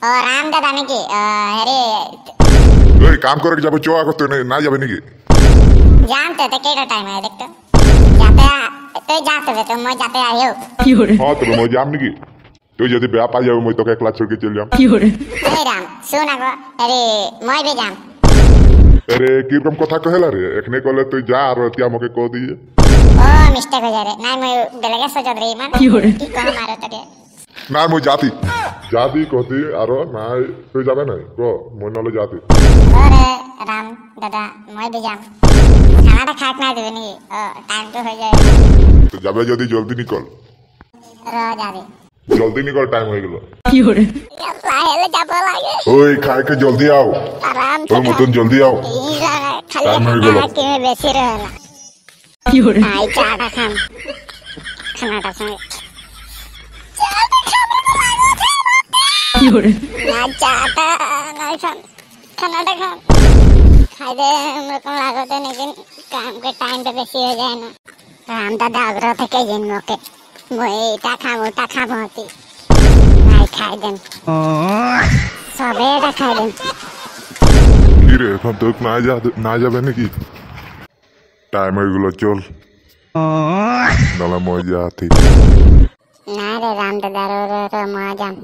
ও রাম দাদা নাকি আরে ওই কাম করে যাবো চোয়া করতে না যাবে নাকি जानते तो केटा टाइम है देख तो जाते तो जाते तो मैं जाते आयो हाँ तब मैं जाम नाকি তুই যদি বেয়া পাই যাবে মই তোকে একলা ছেড়ে চলে যাম अरे राम सुन आगो अरे मैं भी जाम আরে কিরকম কথা কহেলা রে এখনে কলে তুই যা আর তুই আমাকে কো দিয়ে ओ मिस्टेक हो जा रे ना मैं बेलगे सोचत रही मान की कह मारो तके না মই জাতি কতি আর না তুই যাবে না গো মই নলে জাতি अरे राम दादा मैं भी जाम खाना खाक ना देबे नी टाइम तो हो जाए তো যাবে যদি জলদি নিকল रो जाबे জলদি নিকল টাইম হয়ে গেল पहले যাব লাগে ওই খাই के জলদি आओ आराम তোর মতন জলদি आओ খালি টাইম হয়ে গেল কি বেশি রহলা আই চাটা খান খানাটা সঙ্গে ना चाहता नहीं खान खाना खान खाई दे मेरे को लागत है लेकिन काम के टाइम पे बेसी हो जाए ना राम दादा आग्रह थे के जिन मौके मैं इटा खाम होती नहीं खाई दें सबेरा खाई दें কি রে এখন তো না যাবে নাকি টাইম হয়ে গেল চল নালা মই যাতি ना रे राम दादा रो मैं जाम